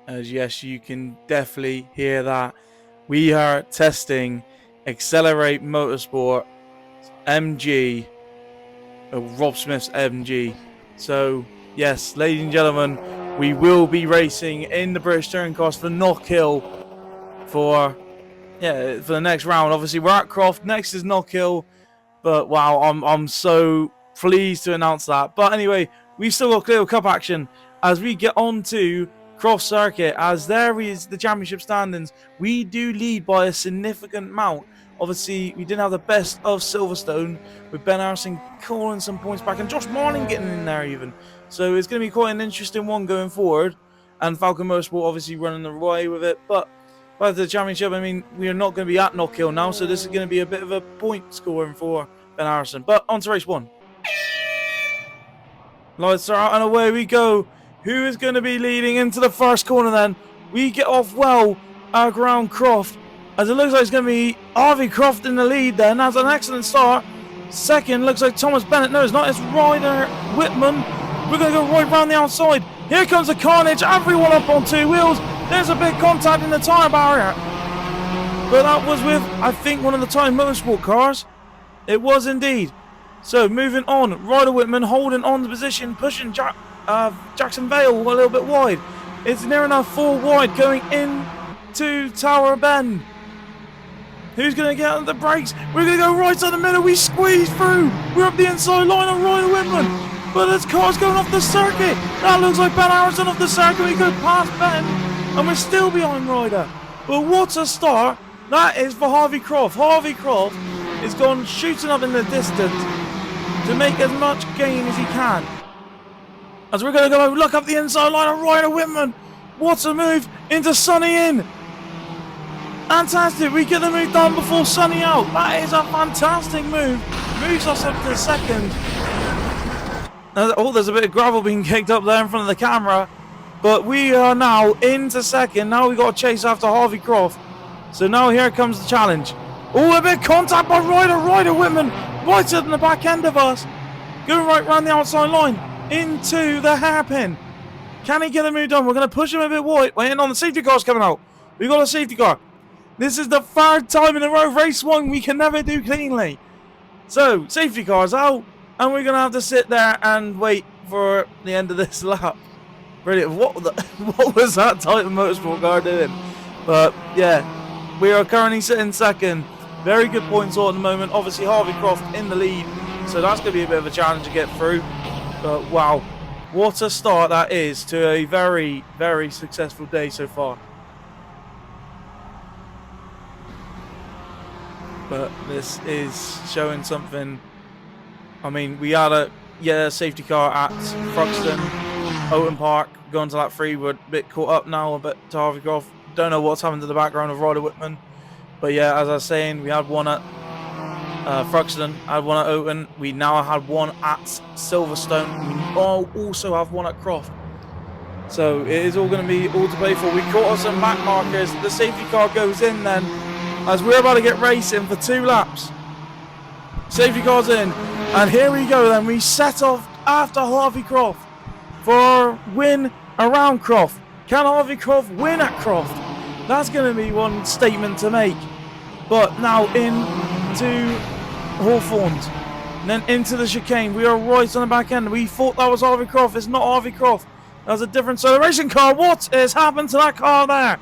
as yes, you can definitely hear that. We are testing Accelerate Motorsport MG, Rob Smith's MG. So, yes, ladies and gentlemen, we will be racing in the British Touring Cars for Knockhill for the next round. Obviously, we're at Croft. Next is Knockhill. But wow, I'm so pleased to announce that. But anyway, we've still got Clio Cup action as we get on to Croft Circuit, as there is the championship standings. We do lead by a significant amount. Obviously, we didn't have the best of Silverstone, with Ben Harrison calling some points back and Josh Marling getting in there even. So it's going to be quite an interesting one going forward. And Falcon Motorsport obviously running away with it. But by the championship, I mean, we are not going to be at Knockhill now, so this is going to be a bit of a point scoring for Ben Harrison. But on to race one. Lights are out and away we go. Who is going to be leading into the first corner then? We get off well around Croft, as it looks like it's going to be Harvey Croft in the lead then. That's an excellent start. Second looks like Thomas Bennett. No, it's not. It's Ryder Whitman. We're going to go right round the outside. Here comes the carnage. Everyone up on two wheels. There's a big contact in the tyre barrier. But that was with, I think, one of the Time Motorsport cars. It was indeed. So moving on, Ryder Whitman holding on the position, pushing Jackson Vale a little bit wide. It's near enough 4 wide going into Tower Bend. Who's going to get on the brakes? We're going to go right to the middle. We squeeze through. We're up the inside line of Ryder Whitman. But this car's going off the circuit. That looks like Ben Harrison off the circuit. We go past Ben and we're still behind Ryder. But what a start. That is for Harvey Croft. Harvey Croft is gone shooting up in the distance to make as much gain as he can. As we're going to go look up the inside line of Ryder Whitman. What a move into Sonny in. Fantastic. We get the move done before Sonny out. That is a fantastic move. Moves us up to second. Oh, there's a bit of gravel being kicked up there in front of the camera. But we are now into second. Now we've got to chase after Harvey Croft. So now here comes the challenge. Oh, a bit of contact by Ryder Whitman. Right at the back end of us. Going right round the outside line. Into the hairpin. Can he get the move done? We're going to push him a bit wide. Waiting on the safety car's coming out. We've got a safety car. This is the 3rd time in a row. Race 1 we can never do cleanly. So, safety car's out. And we're going to have to sit there and wait for the end of this lap. Brilliant. What was that Titan Motorsport car doing? But, yeah. We are currently sitting second. Very good points at the moment. Obviously, Harvey Croft in the lead. So that's going to be a bit of a challenge to get through. But, wow. What a start that is to a very, very successful day so far. But this is showing something. I mean, we had a safety car at Fruxton, Owen Park, going to lap 3. We're a bit caught up now, a bit to Harvey Croft. Don't know what's happened to the background of Ryder Whitman. But yeah, as I was saying, we had one at Fruxton, had one at Owen. We now had one at Silverstone. We also have one at Croft. So it is all going to be all to play for. We caught us some back markers. The safety car goes in then, as we're about to get racing for 2 laps. Safety car's in. And here we go then. We set off after Harvey Croft for a win around Croft. Can Harvey Croft win at Croft? That's going to be one statement to make. But now into Hawthorns. And then into the chicane. We are right on the back end. We thought that was Harvey Croft. It's not Harvey Croft. That was a different racing car. What has happened to that car there?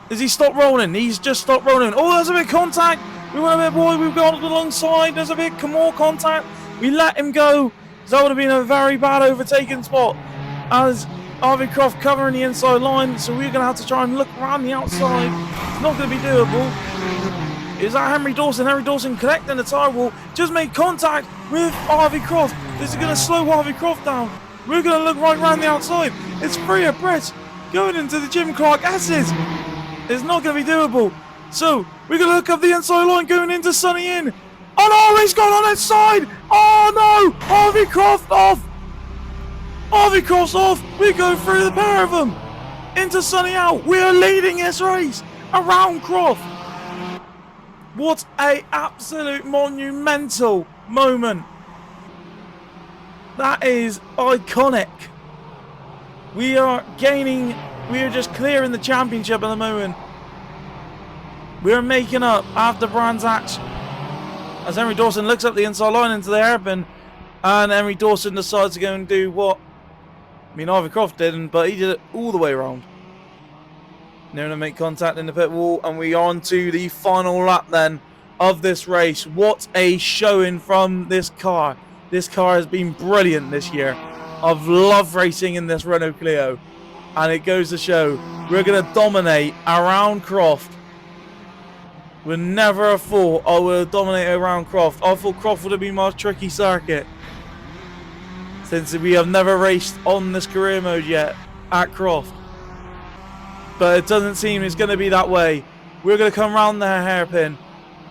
Does he stop rolling? He's just stopped rolling. Oh, there's a bit of contact. We went a bit wide. We've gone alongside. There's a bit more contact. We let him go. That would have been a very bad overtaking spot. As Harvey Croft covering the inside line. So we're going to have to try and look around the outside. It's not going to be doable. Is that Henry Dawson? Henry Dawson connecting the tyre wall. Just made contact with Harvey Croft. This is going to slow Harvey Croft down. We're going to look right around the outside. It's Freya Brett going into the Jim Clark S's. It's not going to be doable. So, we're going to look up the inside line going into Sonny in. Oh no, he's gone on its side. Oh no, Harvey Croft off. Harvey Croft's off. We go through the pair of them. Into Sonny out. We are leading this race around Croft. What a absolute monumental moment. That is iconic. We are gaining We are just clearing the championship at the moment. We're making up after Brands Hatch. As Henry Dawson looks up the inside line into the hairpin, and Henry Dawson decides to go and do what, I mean, Harvey Croft didn't, but he did it all the way around. Now to make contact in the pit wall, and we are on to the final lap then of this race. What a showing from this car. This car has been brilliant this year. I've loved racing in this Renault Clio, and it goes to show we're going to dominate around Croft. Would never have thought I would have dominated around Croft. I thought Croft would have been my tricky circuit, since we have never raced on this career mode yet at Croft. But it doesn't seem it's going to be that way. We're going to come round the hairpin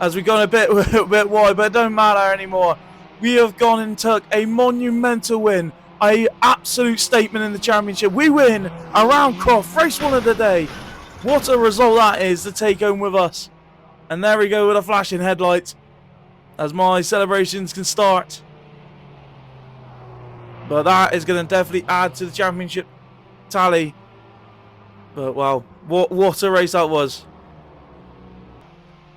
as we've gone a bit wide, but it don't matter anymore. We have gone and took a monumental win, a absolute statement in the championship. We win around Croft, race 1 of the day. What a result that is to take home with us. And there we go with a flashing headlight as my celebrations can start. But that is going to definitely add to the championship tally. But wow, what a race that was.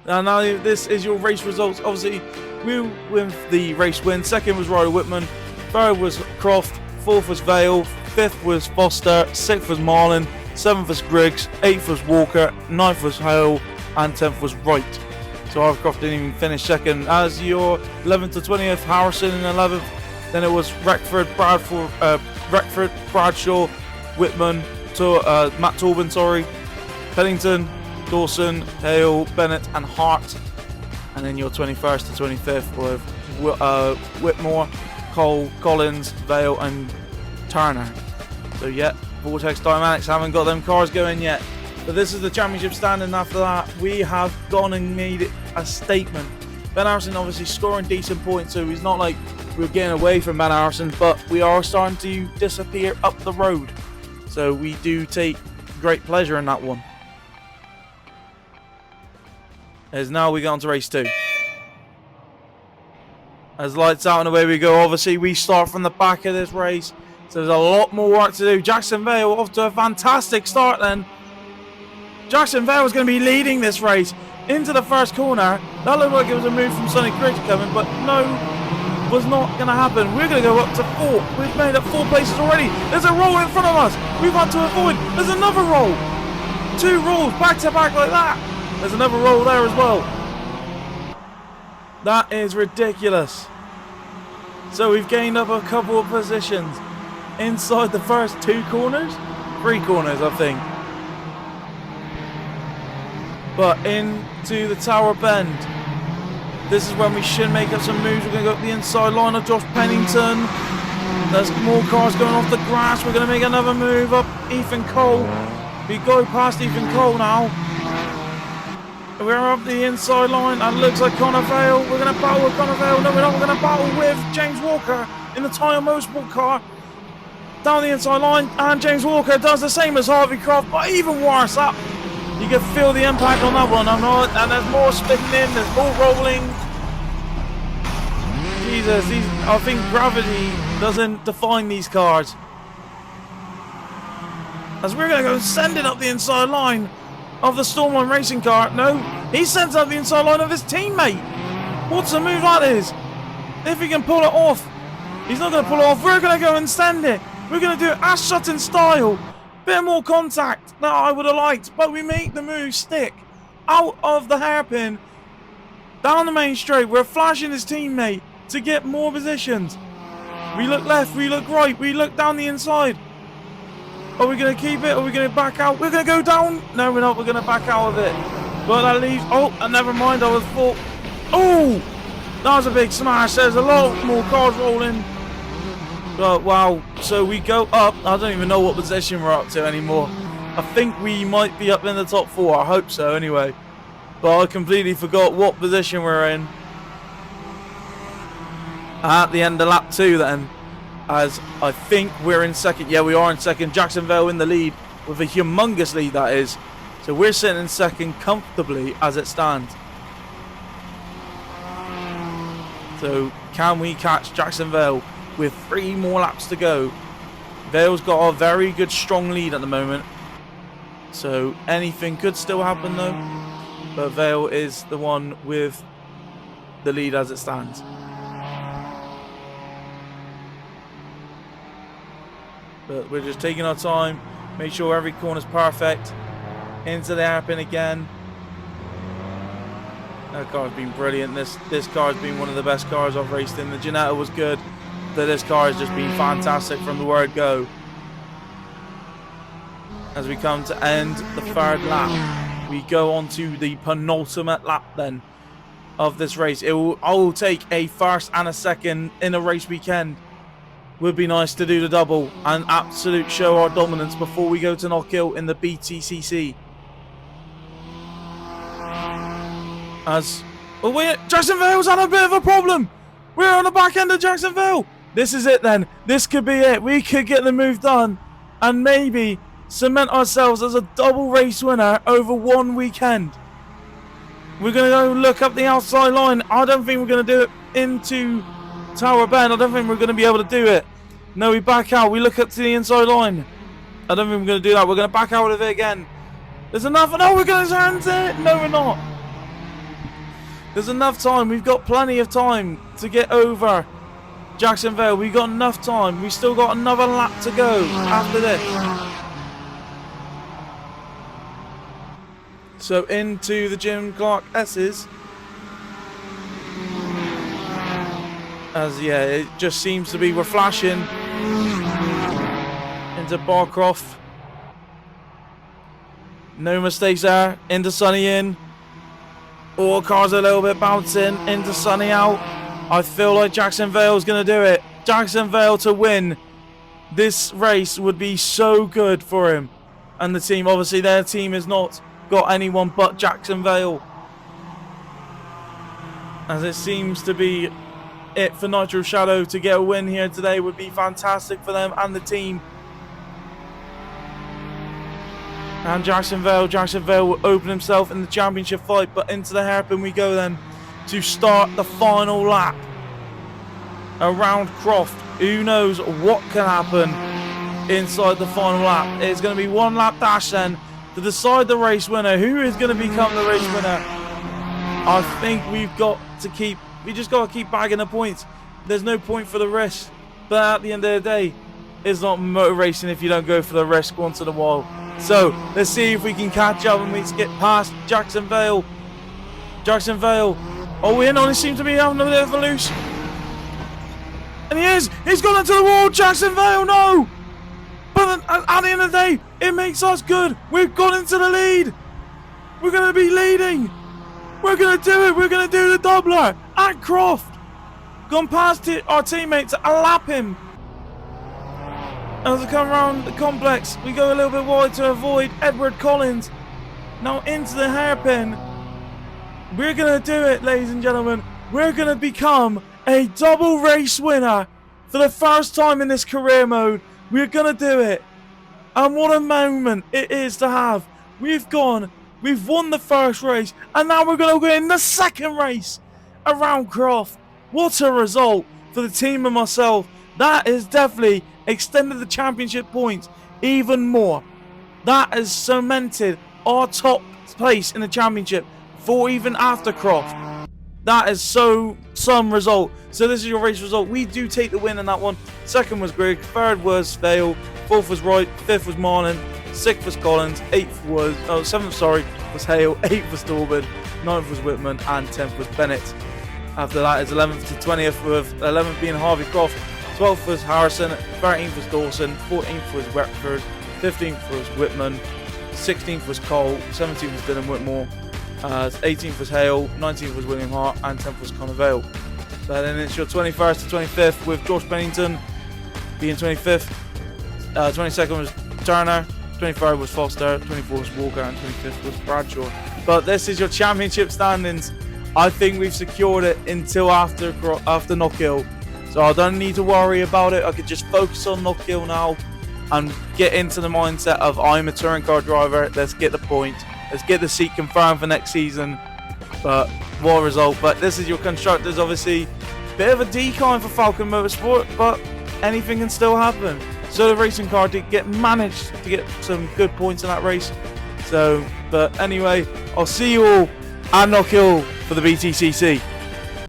And now this is your race results. Obviously, we win the race win. Second was Ryder Whitman. Third was Croft. Fourth was Vale. Fifth was Foster. Sixth was Marlin. Seventh was Griggs. Eighth was Walker. Ninth was Hale. And 10th was Wright. So Harvey Croft didn't even finish second. As your 11th to 20th, Harrison in 11th. Then it was Retford, Bradshaw, Whitman, Matt Tobin, Pennington, Dawson, Hale, Bennett and Hart. And then your 21st to 25th with Whitmore, Cole, Collins, Vale and Turner. So yeah, Vortex Dynamics haven't got them cars going yet. But this is the championship standing. After that, we have gone and made it a statement. Ben Harrison obviously scoring decent points, so he's not like we're getting away from Ben Harrison, but we are starting to disappear up the road. So we do take great pleasure in that one. As now we get on to race 2. As lights out and away we go. Obviously we start from the back of this race, so there's a lot more work to do. Jackson Vale off to a fantastic start then. Jackson Vale was going to be leading this race into the first corner. That looked like it was a move from Sonny Griggs coming, but no, was not going to happen. We're going to go up to 4. We've made up 4 places already. There's a roll in front of us. We've had to avoid. There's another roll. 2 rolls back to back like that. There's another roll there as well. That is ridiculous. So we've gained up a couple of positions inside the first 2 corners. 3 corners, I think. But into the Tower Bend. This is when we should make up some moves. We're going to go up the inside line of Josh Pennington. There's more cars going off the grass. We're going to make another move up Ethan Cole. We go past Ethan Cole now. We're up the inside line. And looks like Connor Vale. We're going to battle with Connor Vale. No, we're not. We're going to battle with James Walker in the Tyre Motorsport car. Down the inside line. And James Walker does the same as Harvey Croft, but even worse. You can feel the impact on that one. And there's more spinning in, there's more rolling. Jesus, I think gravity doesn't define these cars. As we're going to go and send it up the inside line of the Stormline racing car. No, he sends up the inside line of his teammate. What's a move that is? If he can pull it off. He's not going to pull it off. We're going to go and send it. We're going to do it Ash Sutton style. Bit more contact that I would have liked, but we make the move stick out of the hairpin down the main straight. We're flashing his teammate to get more positions. We look left, we look right, we look down the inside. Are we going to keep it? Are we going to back out? We're going to go down. No, we're not. We're going to back out of it. But that leaves. Oh, and never mind. I was thought. Oh, that was a big smash. There's a lot more cars rolling. But wow, so we go up. I don't even know what position we're up to anymore. I think we might be up in the top 4. I hope so anyway. But I completely forgot what position we're in. At the end of lap 2 then. As I think we're in second. Yeah, we are in second. Jacksonville in the lead with a humongous lead, that is. So we're sitting in second comfortably as it stands. So can we catch Jacksonville? With 3 more laps to go. Vale's got a very good strong lead at the moment. So anything could still happen though. But Vale is the one with the lead as it stands. But we're just taking our time, make sure every corner's perfect. Into the hairpin again. That car's been brilliant. This car's been one of the best cars I've raced in. The Ginetta was good, but this car has just been fantastic from the word go. As we come to end the third lap, we go on to the penultimate lap then of this race. I will take a first and a second in a race weekend. Would be nice to do the double and absolute show our dominance before we go to Knockhill in the Btcc. Jacksonville's had a bit of a problem. We're on the back end of Jacksonville. This is it then. This could be it. We could get the move done and maybe cement ourselves as a double race winner over one weekend. We're going to go look up the outside line. I don't think we're going to do it into Tower Bend. I don't think we're going to be able to do it. No, we back out. We look up to the inside line. I don't think we're going to do that. We're going to back out of it again. There's enough. No, we're going to turn it. No, we're not. There's enough time. We've got plenty of time to get over Jacksonville. We've got enough time. We've still got another lap to go after this. So into the Jim Clark S's. As yeah, it just seems to be we're flashing into Croft. No mistakes there. Into Sunny in. All cars a little bit bouncing into Sunny out. I feel like Jacksonville's going to do it. Jacksonville to win this race would be so good for him and the team. Obviously, their team has not got anyone but Jacksonville, as it seems to be it for Nitro Shadow to get a win here today would be fantastic for them and the team. And Jacksonville will open himself in the championship fight, but into the hairpin we go then to start the final lap around Croft. Who knows what can happen inside the final lap. It's going to be one lap dash then to decide the race winner. Who is going to become the race winner? I think we just got to keep bagging the points. There's no point for the risk, but at the end of the day, it's not motor racing if you don't go for the risk once in a while. So let's see if we can catch up and we get past Jacksonville. Oh, we only seem to be having a bit of a loose. And he's gone into the wall. Jacksonville, no! But at the end of the day, it makes us good. We've gone into the lead. We're going to be leading. We're going to do it. We're going to do the doubler at Croft. Gone past our teammate to lap him. As we come around the complex, we go a little bit wide to avoid Edward Collins. Now into the hairpin. We're going to do it, ladies and gentlemen. We're going to become a double race winner for the first time in this career mode. We're going to do it. And what a moment it is to have. We've won the first race, and now we're going to win the second race around Croft. What a result for the team and myself. That is definitely extended the championship points even more. That has cemented our top place in the championship for even after Croft. That is some result. So this is your race result. We do take the win in that one. Second was Greg, third was Vale, fourth was Wright, fifth was Marlin, sixth was Collins, seventh was Hale, eighth was Tobin, ninth was Whitman, and 10th was Bennett. After that is 11th to 20th, with 11th being Harvey Croft, 12th was Harrison, 13th was Dawson, 14th was Wexford, 15th was Whitman, 16th was Cole, 17th was Dylan Whitmore, 18th was Hale, 19th was William Hart, and 10th was Connor Vale. So then it's your 21st to 25th with Josh Pennington being 25th, 22nd was Turner, 23rd was Foster, 24th was Walker, and 25th was Bradshaw. But this is your championship standings. I think we've secured it until after Knockhill. So I don't need to worry about it. I could just focus on Knockhill now and get into the mindset of I'm a touring car driver. Let's get the point. Let's get the seat confirmed for next season. But what a result. But this is your constructors, obviously. Bit of a decline for Falcon Motorsport, but anything can still happen. So the racing car did manage to get some good points in that race. So, but anyway, I'll see you all at Knockhill for the BTCC.